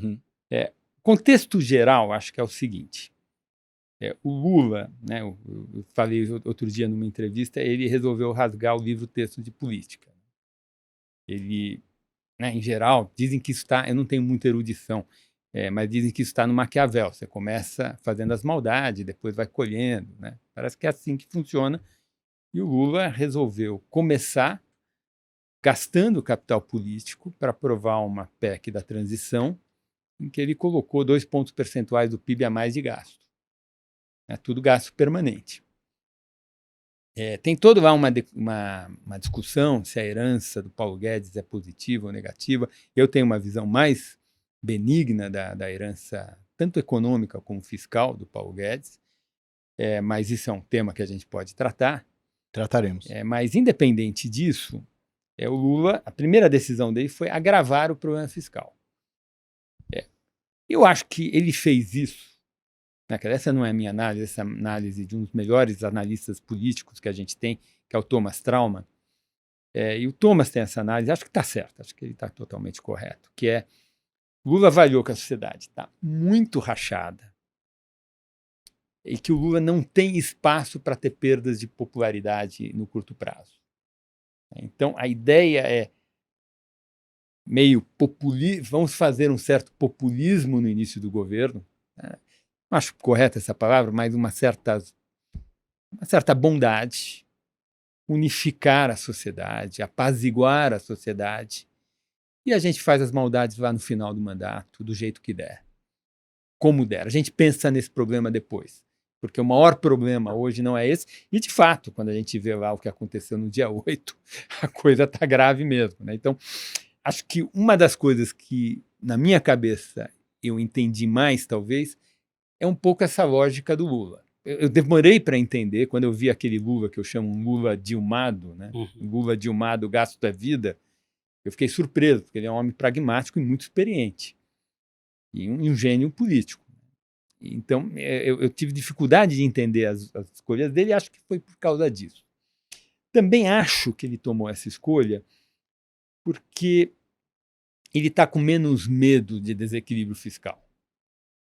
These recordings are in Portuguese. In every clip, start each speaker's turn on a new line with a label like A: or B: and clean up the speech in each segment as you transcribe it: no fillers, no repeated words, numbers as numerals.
A: Uhum.
B: O contexto geral, acho que é o seguinte. O Lula, né, eu falei outro dia numa entrevista, ele resolveu rasgar o livro-texto de política. Ele, né, em geral, dizem que isso está, eu não tenho muita erudição, mas dizem que isso está no Maquiavel. Você começa fazendo as maldades, depois vai colhendo, né? Parece que é assim que funciona. E o Lula resolveu começar gastando capital político para aprovar uma PEC da transição, em que ele colocou 2 pontos percentuais do PIB a mais de gasto. É tudo gasto permanente. Tem toda lá uma discussão se a herança do Paulo Guedes é positiva ou negativa. Eu tenho uma visão mais benigna da herança, tanto econômica como fiscal, do Paulo Guedes, mas isso é um tema que a gente pode tratar.
A: Trataremos.
B: Mas, independente disso, o Lula, a primeira decisão dele foi agravar o problema fiscal. Eu acho que ele fez isso. Essa não é a minha análise, essa é a análise de um dos melhores analistas políticos que a gente tem, que é o Thomas Trauman. E o Thomas tem essa análise, acho que está certo, acho que ele está totalmente correto, que é Lula avaliou que a sociedade está muito rachada e que o Lula não tem espaço para ter perdas de popularidade no curto prazo. Então, a ideia é meio populismo, vamos fazer um certo populismo no início do governo, né? Não acho correta essa palavra, mas uma certa bondade, unificar a sociedade, apaziguar a sociedade, e a gente faz as maldades lá no final do mandato, do jeito que der, como der. A gente pensa nesse problema depois, porque o maior problema hoje não é esse, e de fato, quando a gente vê lá o que aconteceu no dia 8, a coisa está grave mesmo, né? Então, acho que uma das coisas que, na minha cabeça, eu entendi mais, talvez, é um pouco essa lógica do Lula. Eu demorei para entender, quando eu vi aquele Lula que eu chamo um Lula dilmado, né? Um Lula dilmado, gasto da vida, eu fiquei surpreso, porque ele é um homem pragmático e muito experiente, e um gênio político. Então, eu tive dificuldade de entender as escolhas dele, e acho que foi por causa disso. Também acho que ele tomou essa escolha porque ele está com menos medo de desequilíbrio fiscal.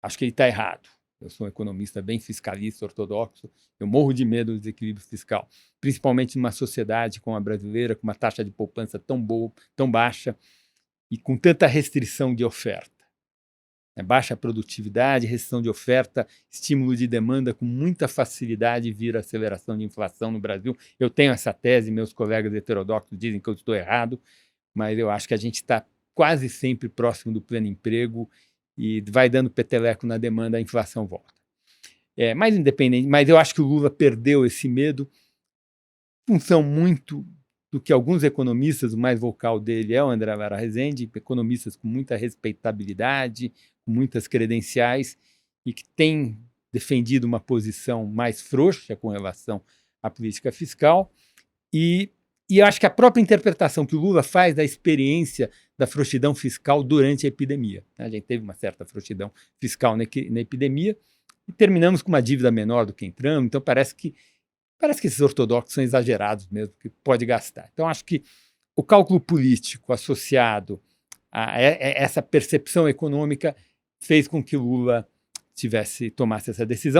B: Acho que ele está errado. Eu sou um economista bem fiscalista, ortodoxo. Eu morro de medo do desequilíbrio fiscal, principalmente numa sociedade como a brasileira, com uma taxa de poupança tão boa, tão baixa e com tanta restrição de oferta. Baixa produtividade, restrição de oferta, estímulo de demanda com muita facilidade vira aceleração de inflação no Brasil. Eu tenho essa tese, meus colegas heterodoxos dizem que eu estou errado, mas eu acho que a gente está quase sempre próximo do pleno emprego e vai dando peteleco na demanda, a inflação volta. Mas independente, mas eu acho que o Lula perdeu esse medo em função muito do que alguns economistas, o mais vocal dele é o André Lara Rezende, economistas com muita respeitabilidade, com muitas credenciais e que têm defendido uma posição mais frouxa com relação à política fiscal. E eu acho que a própria interpretação que o Lula faz da experiência da frouxidão fiscal durante a epidemia. A gente teve uma certa frouxidão fiscal na epidemia e terminamos com uma dívida menor do que entramos, então parece que esses ortodoxos são exagerados mesmo, que pode gastar. Então acho que o cálculo político associado a essa percepção econômica fez com que Lula tomasse essa decisão.